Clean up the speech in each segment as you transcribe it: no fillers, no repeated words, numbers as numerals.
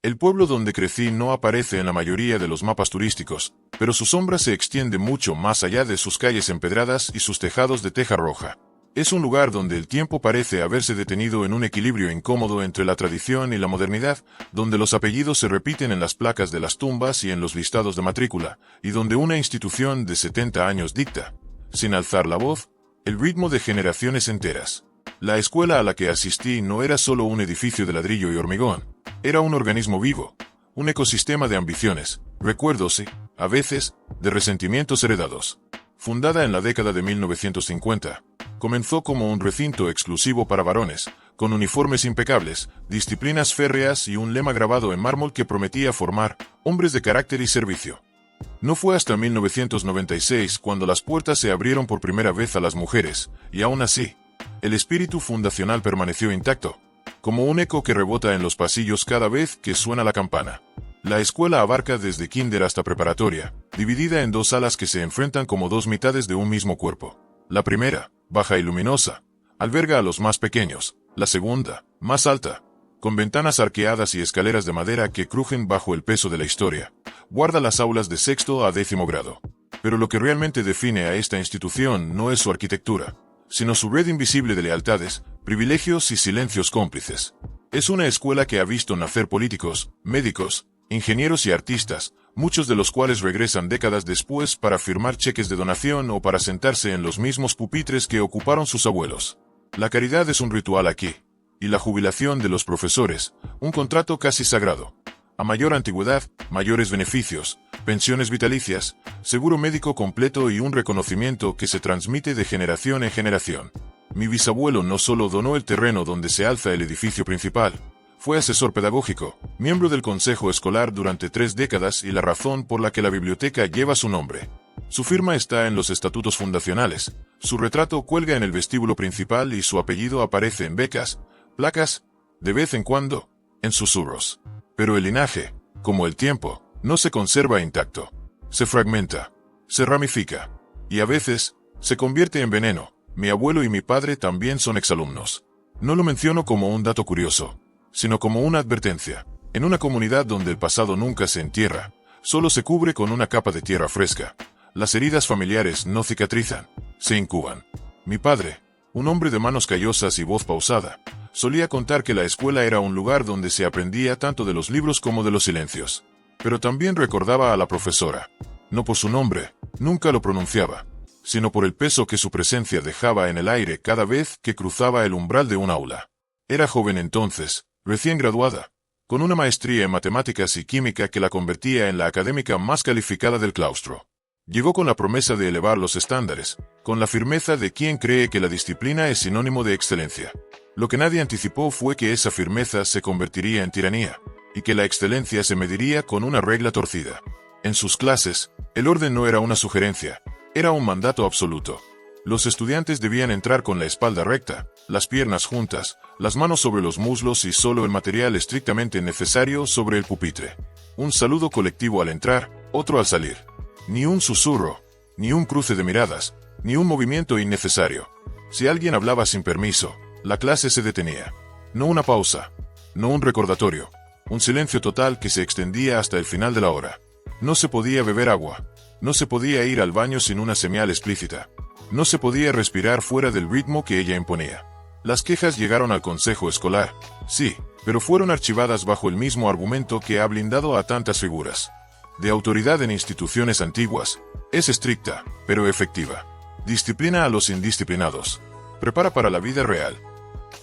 El pueblo donde crecí no aparece en la mayoría de los mapas turísticos, pero su sombra se extiende mucho más allá de sus calles empedradas y sus tejados de teja roja. Es un lugar donde el tiempo parece haberse detenido en un equilibrio incómodo entre la tradición y la modernidad, donde los apellidos se repiten en las placas de las tumbas y en los listados de matrícula, y donde una institución de 70 años dicta, sin alzar la voz, el ritmo de generaciones enteras. La escuela a la que asistí no era solo un edificio de ladrillo y hormigón, era un organismo vivo, un ecosistema de ambiciones, recuerdos y, a veces, de resentimientos heredados. Fundada en la década de 1950, comenzó como un recinto exclusivo para varones, con uniformes impecables, disciplinas férreas y un lema grabado en mármol que prometía formar hombres de carácter y servicio. No fue hasta 1996 cuando las puertas se abrieron por primera vez a las mujeres, y aún así, el espíritu fundacional permaneció intacto, como un eco que rebota en los pasillos cada vez que suena la campana. La escuela abarca desde kinder hasta preparatoria, dividida en dos salas que se enfrentan como dos mitades de un mismo cuerpo. La primera, baja y luminosa, alberga a los más pequeños. La segunda, más alta, con ventanas arqueadas y escaleras de madera que crujen bajo el peso de la historia, guarda las aulas de sexto a 10º grado. Pero lo que realmente define a esta institución no es su arquitectura, sino su red invisible de lealtades, privilegios y silencios cómplices. Es una escuela que ha visto nacer políticos, médicos, ingenieros y artistas, muchos de los cuales regresan décadas después para firmar cheques de donación o para sentarse en los mismos pupitres que ocuparon sus abuelos. La caridad es un ritual aquí, y la jubilación de los profesores, un contrato casi sagrado. A mayor antigüedad, mayores beneficios, pensiones vitalicias, seguro médico completo y un reconocimiento que se transmite de generación en generación. Mi bisabuelo no solo donó el terreno donde se alza el edificio principal, fue asesor pedagógico, miembro del consejo escolar durante 3 décadas y la razón por la que la biblioteca lleva su nombre. Su firma está en los estatutos fundacionales, su retrato cuelga en el vestíbulo principal y su apellido aparece en becas, placas, de vez en cuando, en susurros. Pero el linaje, como el tiempo, no se conserva intacto. Se fragmenta, se ramifica, y a veces, se convierte en veneno. Mi abuelo y mi padre también son exalumnos. No lo menciono como un dato curioso, sino como una advertencia. En una comunidad donde el pasado nunca se entierra, solo se cubre con una capa de tierra fresca. Las heridas familiares no cicatrizan, se incuban. Mi padre, un hombre de manos callosas y voz pausada, solía contar que la escuela era un lugar donde se aprendía tanto de los libros como de los silencios. Pero también recordaba a la profesora. No por su nombre, nunca lo pronunciaba, sino por el peso que su presencia dejaba en el aire cada vez que cruzaba el umbral de un aula. Era joven entonces, recién graduada, con una maestría en matemáticas y química que la convertía en la académica más calificada del claustro. Llegó con la promesa de elevar los estándares, con la firmeza de quien cree que la disciplina es sinónimo de excelencia. Lo que nadie anticipó fue que esa firmeza se convertiría en tiranía, y que la excelencia se mediría con una regla torcida. En sus clases, el orden no era una sugerencia, era un mandato absoluto. Los estudiantes debían entrar con la espalda recta, las piernas juntas, las manos sobre los muslos y solo el material estrictamente necesario sobre el pupitre. Un saludo colectivo al entrar, otro al salir. Ni un susurro, ni un cruce de miradas, ni un movimiento innecesario. Si alguien hablaba sin permiso, la clase se detenía. No una pausa, no un recordatorio, un silencio total que se extendía hasta el final de la hora. No se podía beber agua, no se podía ir al baño sin una señal explícita. No se podía respirar fuera del ritmo que ella imponía. Las quejas llegaron al consejo escolar, sí, pero fueron archivadas bajo el mismo argumento que ha blindado a tantas figuras. De autoridad en instituciones antiguas, es estricta, pero efectiva. Disciplina a los indisciplinados. Prepara para la vida real.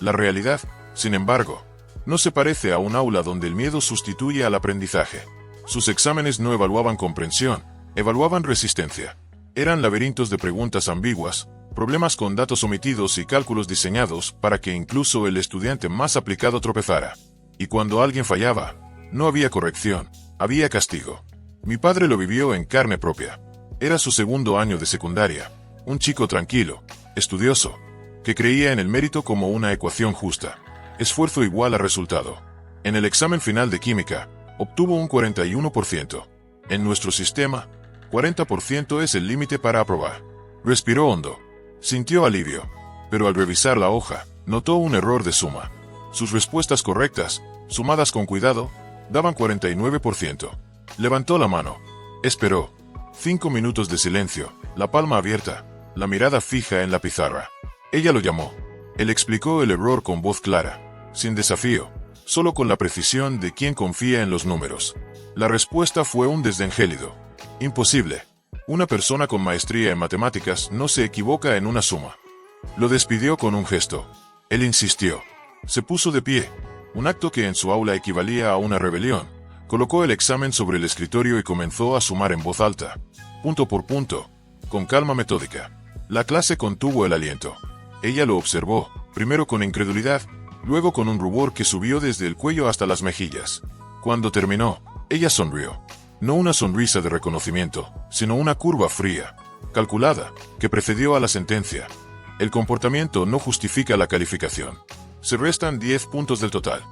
La realidad, sin embargo, no se parece a un aula donde el miedo sustituye al aprendizaje. Sus exámenes no evaluaban comprensión, evaluaban resistencia. Eran laberintos de preguntas ambiguas, problemas con datos omitidos y cálculos diseñados para que incluso el estudiante más aplicado tropezara. Y cuando alguien fallaba, no había corrección, había castigo. Mi padre lo vivió en carne propia. Era su 2º año de secundaria, un chico tranquilo, estudioso, que creía en el mérito como una ecuación justa. Esfuerzo igual a resultado. En el examen final de química, obtuvo un 41%. En nuestro sistema, 40% es el límite para aprobar. Respiró hondo. Sintió alivio. Pero al revisar la hoja, notó un error de suma. Sus respuestas correctas, sumadas con cuidado, Daban 49%. Levantó la mano. Esperó. 5 minutos de silencio, la palma abierta, la mirada fija en la pizarra. Ella lo llamó. Él explicó el error con voz clara, sin desafío, solo con la precisión de quien confía en los números. La respuesta fue un desdén gélido. Imposible. Una persona con maestría en matemáticas no se equivoca en una suma. Lo despidió con un gesto. Él insistió. Se puso de pie, un acto que en su aula equivalía a una rebelión. Colocó el examen sobre el escritorio y comenzó a sumar en voz alta, punto por punto, con calma metódica. La clase contuvo el aliento. Ella lo observó, primero con incredulidad, luego con un rubor que subió desde el cuello hasta las mejillas. Cuando terminó, ella sonrió. No una sonrisa de reconocimiento, sino una curva fría, calculada, que precedió a la sentencia. El comportamiento no justifica la calificación. Se restan 10 puntos del total.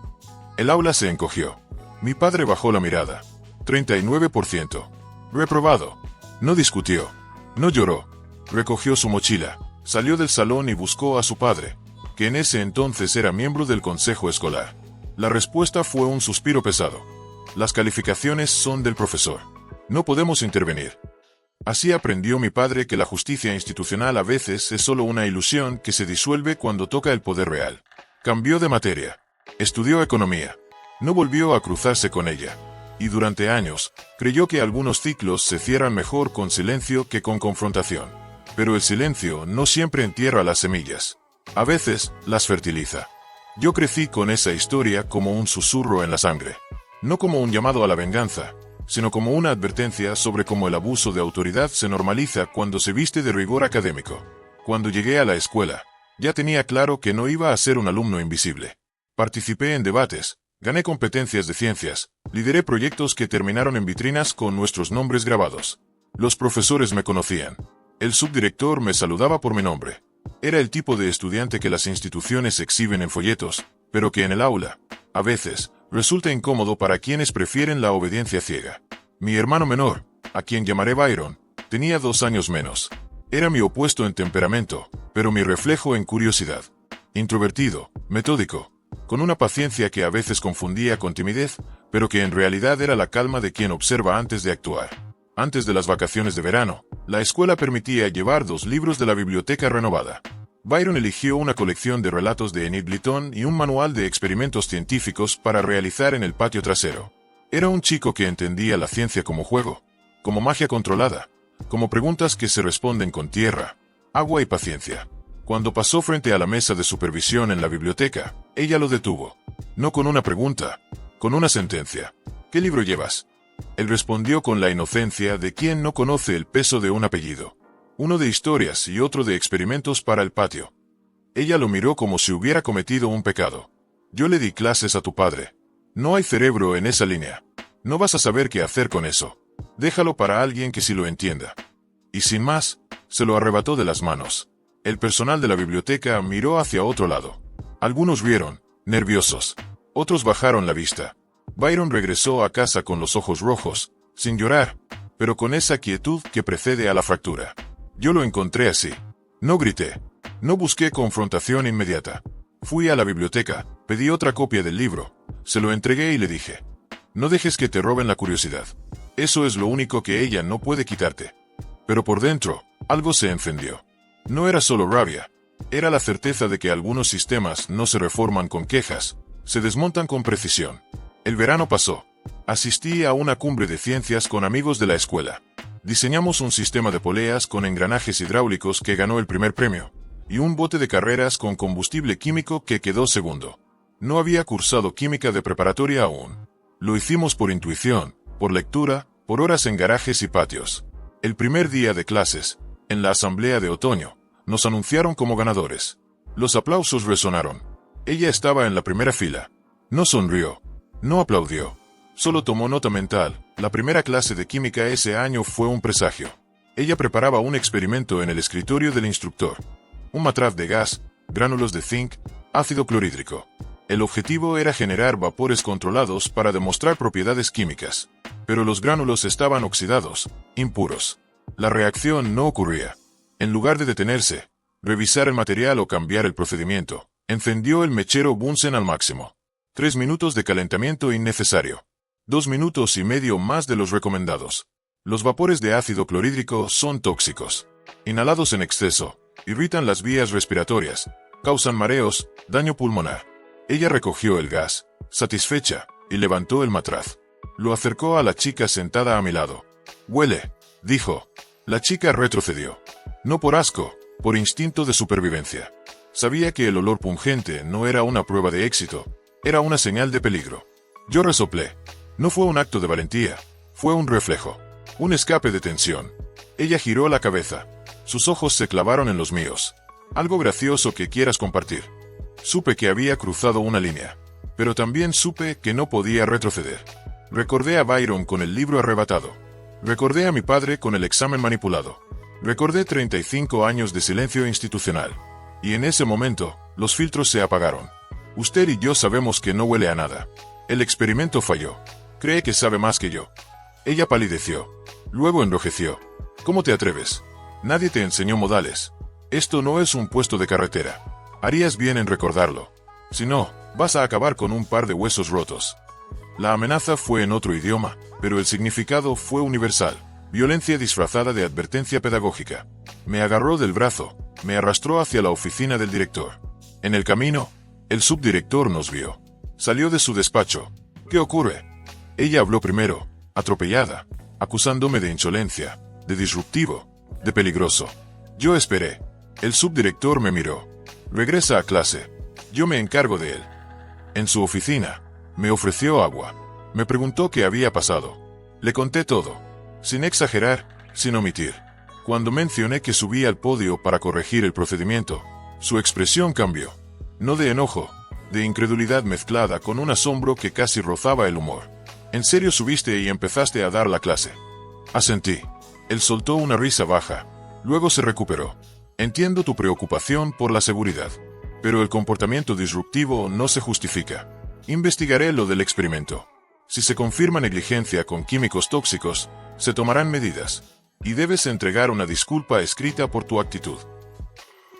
El aula se encogió. Mi padre bajó la mirada. 39%. Reprobado. No discutió. No lloró. Recogió su mochila, salió del salón y buscó a su padre, que en ese entonces era miembro del consejo escolar. La respuesta fue un suspiro pesado. Las calificaciones son del profesor. No podemos intervenir. Así aprendió mi padre que la justicia institucional a veces es solo una ilusión que se disuelve cuando toca el poder real. Cambió de materia. Estudió economía. No volvió a cruzarse con ella. Y durante años, creyó que algunos ciclos se cierran mejor con silencio que con confrontación. Pero el silencio no siempre entierra las semillas. A veces, las fertiliza. Yo crecí con esa historia como un susurro en la sangre. No como un llamado a la venganza, sino como una advertencia sobre cómo el abuso de autoridad se normaliza cuando se viste de rigor académico. Cuando llegué a la escuela, ya tenía claro que no iba a ser un alumno invisible. Participé en debates, gané competencias de ciencias, lideré proyectos que terminaron en vitrinas con nuestros nombres grabados. Los profesores me conocían. El subdirector me saludaba por mi nombre. Era el tipo de estudiante que las instituciones exhiben en folletos, pero que en el aula, a veces, resulta incómodo para quienes prefieren la obediencia ciega. Mi hermano menor, a quien llamaré Byron, tenía 2 años menos. Era mi opuesto en temperamento, pero mi reflejo en curiosidad. Introvertido, metódico, con una paciencia que a veces confundía con timidez, pero que en realidad era la calma de quien observa antes de actuar. Antes de las vacaciones de verano, la escuela permitía llevar 2 libros de la biblioteca renovada. Byron eligió una colección de relatos de Enid Blyton y un manual de experimentos científicos para realizar en el patio trasero. Era un chico que entendía la ciencia como juego, como magia controlada, como preguntas que se responden con tierra, agua y paciencia. Cuando pasó frente a la mesa de supervisión en la biblioteca, ella lo detuvo. No con una pregunta, con una sentencia. ¿Qué libro llevas? Él respondió con la inocencia de quien no conoce el peso de un apellido. Uno de historias y otro de experimentos para el patio. Ella lo miró como si hubiera cometido un pecado. Yo le di clases a tu padre. No hay cerebro en esa línea. No vas a saber qué hacer con eso. Déjalo para alguien que sí lo entienda. Y sin más, se lo arrebató de las manos. El personal de la biblioteca miró hacia otro lado. Algunos rieron, nerviosos. Otros bajaron la vista. Byron regresó a casa con los ojos rojos, sin llorar, pero con esa quietud que precede a la fractura. Yo lo encontré así. No grité. No busqué confrontación inmediata. Fui a la biblioteca, pedí otra copia del libro, se lo entregué y le dije: no dejes que te roben la curiosidad. Eso es lo único que ella no puede quitarte. Pero por dentro, algo se encendió. No era solo rabia. Era la certeza de que algunos sistemas no se reforman con quejas, se desmontan con precisión. El verano pasó. Asistí a una cumbre de ciencias con amigos de la escuela. Diseñamos un sistema de poleas con engranajes hidráulicos que ganó el primer premio, y un bote de carreras con combustible químico que quedó segundo. No había cursado química de preparatoria aún. Lo hicimos por intuición, por lectura, por horas en garajes y patios. El primer día de clases, en la asamblea de otoño, nos anunciaron como ganadores. Los aplausos resonaron. Ella estaba en la primera fila. No sonrió. No aplaudió. Solo tomó nota mental. La primera clase de química ese año fue un presagio. Ella preparaba un experimento en el escritorio del instructor. Un matraz de gas, gránulos de zinc, ácido clorhídrico. El objetivo era generar vapores controlados para demostrar propiedades químicas. Pero los gránulos estaban oxidados, impuros. La reacción no ocurría. En lugar de detenerse, revisar el material o cambiar el procedimiento, encendió el mechero Bunsen al máximo. 3 minutos de calentamiento innecesario. 2 minutos y medio más de los recomendados. Los vapores de ácido clorhídrico son tóxicos. Inhalados en exceso, irritan las vías respiratorias, causan mareos, daño pulmonar. Ella recogió el gas, satisfecha, y levantó el matraz. Lo acercó a la chica sentada a mi lado. «Huele», dijo. La chica retrocedió. No por asco, por instinto de supervivencia. Sabía que el olor pungente no era una prueba de éxito, era una señal de peligro. Yo resoplé. No fue un acto de valentía, fue un reflejo, un escape de tensión. Ella giró la cabeza. Sus ojos se clavaron en los míos. «Algo gracioso que quieras compartir». Supe que había cruzado una línea, pero también supe que no podía retroceder. Recordé a Byron con el libro arrebatado. Recordé a mi padre con el examen manipulado. Recordé 35 años de silencio institucional. Y en ese momento, los filtros se apagaron. Usted y yo sabemos que no huele a nada. El experimento falló. Cree que sabe más que yo. Ella palideció. Luego enrojeció. ¿Cómo te atreves? Nadie te enseñó modales. Esto no es un puesto de carretera. Harías bien en recordarlo. Si no, vas a acabar con un par de huesos rotos. La amenaza fue en otro idioma, pero el significado fue universal. Violencia disfrazada de advertencia pedagógica. Me agarró del brazo, me arrastró hacia la oficina del director. En el camino, el subdirector nos vio. Salió de su despacho. ¿Qué ocurre? Ella habló primero, atropellada, acusándome de insolencia, de disruptivo, de peligroso. Yo esperé. El subdirector me miró. Regresa a clase. Yo me encargo de él. En su oficina, me ofreció agua. Me preguntó qué había pasado. Le conté todo. Sin exagerar, sin omitir. Cuando mencioné que subí al podio para corregir el procedimiento, su expresión cambió. No de enojo, de incredulidad mezclada con un asombro que casi rozaba el humor. ¿En serio subiste y empezaste a dar la clase? Asentí. Él soltó una risa baja. Luego se recuperó. Entiendo tu preocupación por la seguridad, pero el comportamiento disruptivo no se justifica. Investigaré lo del experimento. Si se confirma negligencia con químicos tóxicos, se tomarán medidas, y debes entregar una disculpa escrita por tu actitud.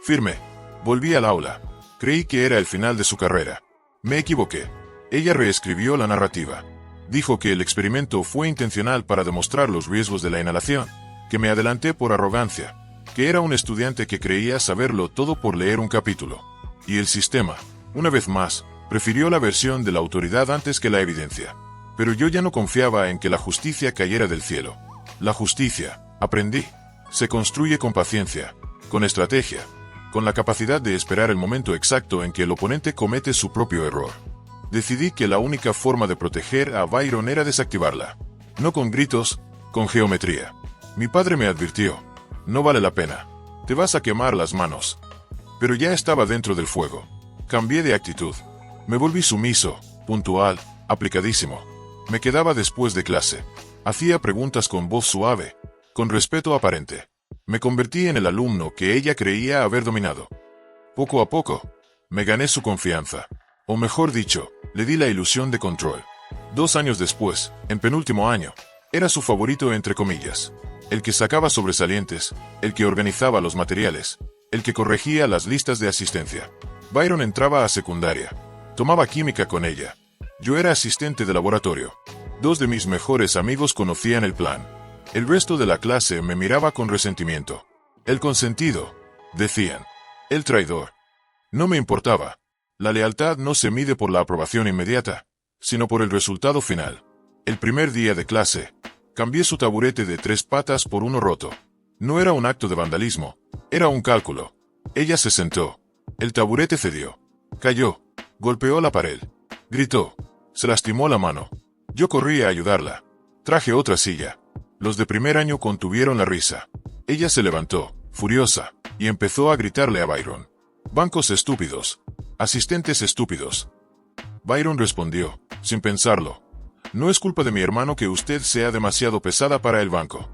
Firme. Volví al aula. Creí que era el final de su carrera. Me equivoqué. Ella reescribió la narrativa. Dijo que el experimento fue intencional para demostrar los riesgos de la inhalación, que me adelanté por arrogancia, que era un estudiante que creía saberlo todo por leer un capítulo. Y el sistema, una vez más, prefirió la versión de la autoridad antes que la evidencia. Pero yo ya no confiaba en que la justicia cayera del cielo. La justicia, aprendí, se construye con paciencia, con estrategia, con la capacidad de esperar el momento exacto en que el oponente comete su propio error. Decidí que la única forma de proteger a Byron era desactivarla. No con gritos, con geometría. Mi padre me advirtió. No vale la pena. Te vas a quemar las manos. Pero ya estaba dentro del fuego. Cambié de actitud. Me volví sumiso, puntual, aplicadísimo. Me quedaba después de clase. Hacía preguntas con voz suave, con respeto aparente. Me convertí en el alumno que ella creía haber dominado. Poco a poco, me gané su confianza. O mejor dicho, le di la ilusión de control. 2 años después, en penúltimo año, era su favorito entre comillas. El que sacaba sobresalientes, el que organizaba los materiales, el que corregía las listas de asistencia. Byron entraba a secundaria. Tomaba química con ella. Yo era asistente de laboratorio. 2 de mis mejores amigos conocían el plan. El resto de la clase me miraba con resentimiento. El consentido, decían. El traidor. No me importaba. La lealtad no se mide por la aprobación inmediata, sino por el resultado final. El primer día de clase, cambié su taburete de 3 patas por uno roto. No era un acto de vandalismo, era un cálculo. Ella se sentó. El taburete cedió. Cayó. Golpeó la pared. Gritó. Se lastimó la mano. Yo corrí a ayudarla. Traje otra silla. Los de primer año contuvieron la risa. Ella se levantó, furiosa, y empezó a gritarle a Byron. Bancos estúpidos. Asistentes estúpidos. Byron respondió, sin pensarlo. No es culpa de mi hermano que usted sea demasiado pesada para el banco.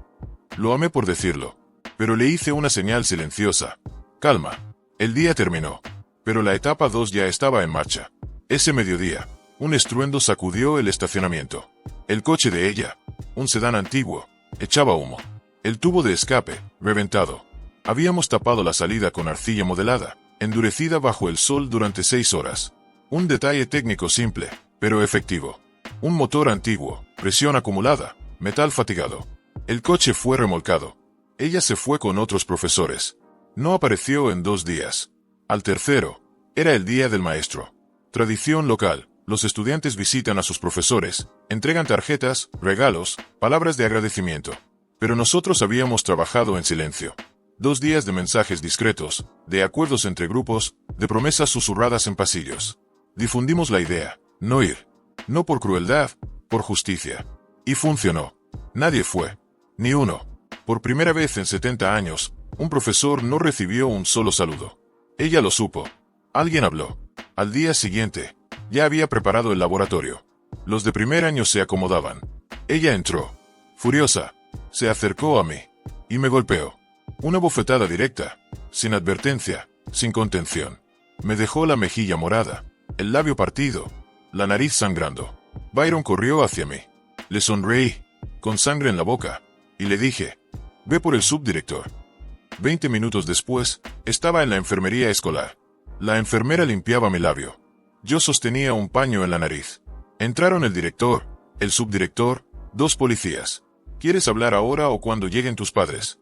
Lo amé por decirlo, pero le hice una señal silenciosa. Calma. El día terminó, pero la etapa 2 ya estaba en marcha. Ese mediodía, un estruendo sacudió el estacionamiento. El coche de ella, un sedán antiguo, echaba humo. El tubo de escape, reventado. Habíamos tapado la salida con arcilla modelada, endurecida bajo el sol durante 6 horas. Un detalle técnico simple, pero efectivo. Un motor antiguo, presión acumulada, metal fatigado. El coche fue remolcado. Ella se fue con otros profesores. No apareció en 2 días. Al tercero, era el día del maestro. Tradición local, los estudiantes visitan a sus profesores, entregan tarjetas, regalos, palabras de agradecimiento. Pero nosotros habíamos trabajado en silencio. 2 días de mensajes discretos, de acuerdos entre grupos, de promesas susurradas en pasillos. Difundimos la idea, no ir. No por crueldad, por justicia. Y funcionó. Nadie fue. Ni uno. Por primera vez en 70 años, un profesor no recibió un solo saludo. Ella lo supo. Alguien habló. Al día siguiente, ya había preparado el laboratorio. Los de primer año se acomodaban. Ella entró. Furiosa, se acercó a mí. Y me golpeó. Una bofetada directa, sin advertencia, sin contención. Me dejó la mejilla morada, el labio partido, la nariz sangrando. Byron corrió hacia mí. Le sonreí, con sangre en la boca, y le dije, ve por el subdirector. 20 minutos después, estaba en la enfermería escolar. La enfermera limpiaba mi labio. Yo sostenía un paño en la nariz. Entraron el director, el subdirector, 2 policías. ¿Quieres hablar ahora o cuando lleguen tus padres?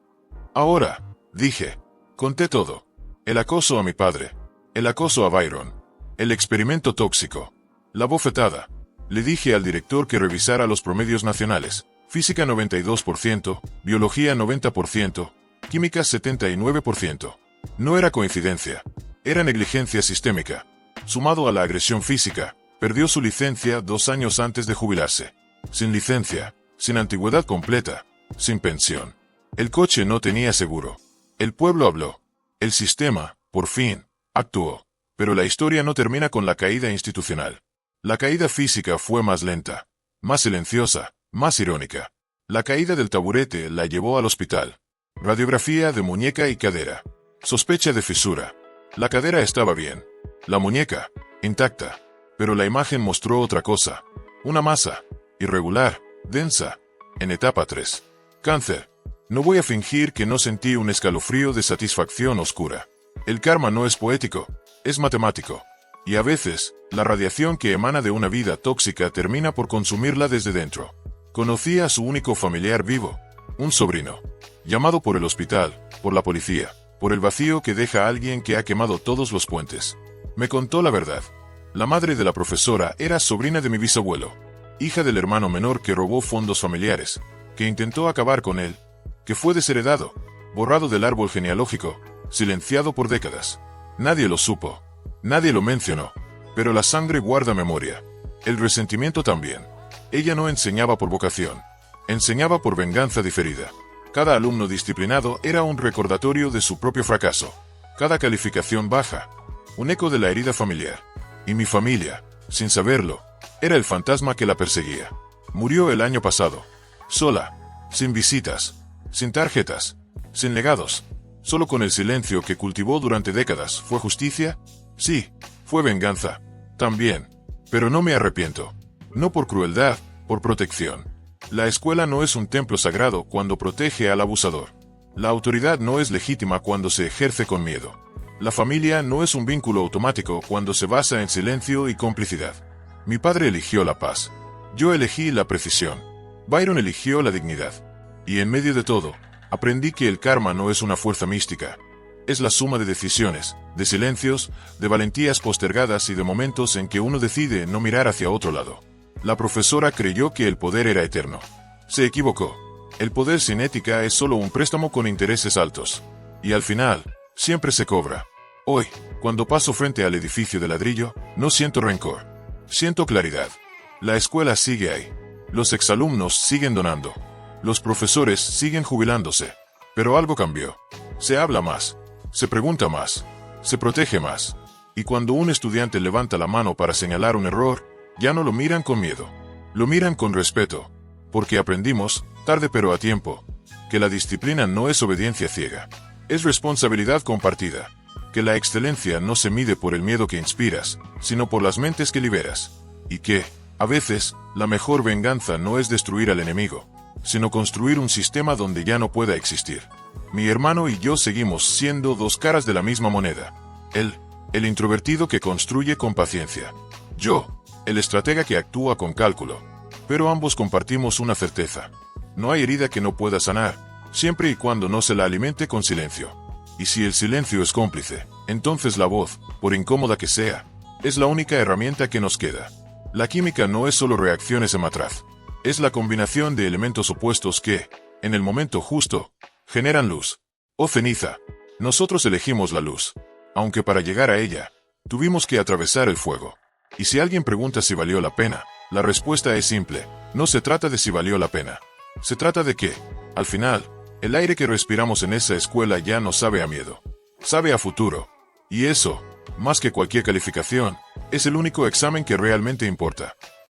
Ahora, dije. Conté todo. El acoso a mi padre. El acoso a Byron. El experimento tóxico. La bofetada. Le dije al director que revisara los promedios nacionales. Física 92%, biología 90%, química 79%. No era coincidencia. Era negligencia sistémica. Sumado a la agresión física, perdió su licencia 2 años antes de jubilarse. Sin licencia, sin antigüedad completa, sin pensión. El coche no tenía seguro. El pueblo habló. El sistema, por fin, actuó. Pero la historia no termina con la caída institucional. La caída física fue más lenta, más silenciosa, más irónica. La caída del taburete la llevó al hospital. Radiografía de muñeca y cadera. Sospecha de fisura. La cadera estaba bien. La muñeca, intacta. Pero la imagen mostró otra cosa. Una masa, irregular, densa, en etapa 3. Cáncer. No voy a fingir que no sentí un escalofrío de satisfacción oscura. El karma no es poético, es matemático. Y a veces, la radiación que emana de una vida tóxica termina por consumirla desde dentro. Conocí a su único familiar vivo, un sobrino, llamado por el hospital, por la policía, por el vacío que deja a alguien que ha quemado todos los puentes. Me contó la verdad. La madre de la profesora era sobrina de mi bisabuelo, hija del hermano menor que robó fondos familiares, que intentó acabar con él, que fue desheredado, borrado del árbol genealógico, silenciado por décadas. Nadie lo supo, nadie lo mencionó, pero la sangre guarda memoria. El resentimiento también. Ella no enseñaba por vocación, enseñaba por venganza diferida. Cada alumno disciplinado era un recordatorio de su propio fracaso. Cada calificación baja, un eco de la herida familiar. Y mi familia, sin saberlo, era el fantasma que la perseguía. Murió el año pasado, sola, sin visitas, sin tarjetas, sin legados, solo con el silencio que cultivó durante décadas. ¿Fue justicia? Sí, fue venganza, también, pero no me arrepiento. No por crueldad, por protección. La escuela no es un templo sagrado cuando protege al abusador. La autoridad no es legítima cuando se ejerce con miedo. La familia no es un vínculo automático cuando se basa en silencio y complicidad. Mi padre eligió la paz. Yo elegí la precisión. Byron eligió la dignidad. Y en medio de todo, aprendí que el karma no es una fuerza mística. Es la suma de decisiones, de silencios, de valentías postergadas y de momentos en que uno decide no mirar hacia otro lado. La profesora creyó que el poder era eterno. Se equivocó. El poder sin ética es solo un préstamo con intereses altos. Y al final, siempre se cobra. Hoy, cuando paso frente al edificio de ladrillo, no siento rencor. Siento claridad. La escuela sigue ahí. Los exalumnos siguen donando. Los profesores siguen jubilándose. Pero algo cambió. Se habla más. Se pregunta más. Se protege más. Y cuando un estudiante levanta la mano para señalar un error, ya no lo miran con miedo. Lo miran con respeto. Porque aprendimos, tarde pero a tiempo, que la disciplina no es obediencia ciega. Es responsabilidad compartida. Que la excelencia no se mide por el miedo que inspiras, sino por las mentes que liberas. Y que, a veces, la mejor venganza no es destruir al enemigo, sino construir un sistema donde ya no pueda existir. Mi hermano y yo seguimos siendo 2 caras de la misma moneda. Él, el introvertido que construye con paciencia. Yo, el estratega que actúa con cálculo. Pero ambos compartimos una certeza. No hay herida que no pueda sanar, siempre y cuando no se la alimente con silencio. Y si el silencio es cómplice, entonces la voz, por incómoda que sea, es la única herramienta que nos queda. La química no es solo reacciones en matraz. Es la combinación de elementos opuestos que, en el momento justo, generan luz o ceniza. Nosotros elegimos la luz, aunque para llegar a ella, tuvimos que atravesar el fuego. Y si alguien pregunta si valió la pena, la respuesta es simple. No se trata de si valió la pena. Se trata de que, al final, el aire que respiramos en esa escuela ya no sabe a miedo. Sabe a futuro. Y eso, más que cualquier calificación, es el único examen que realmente importa.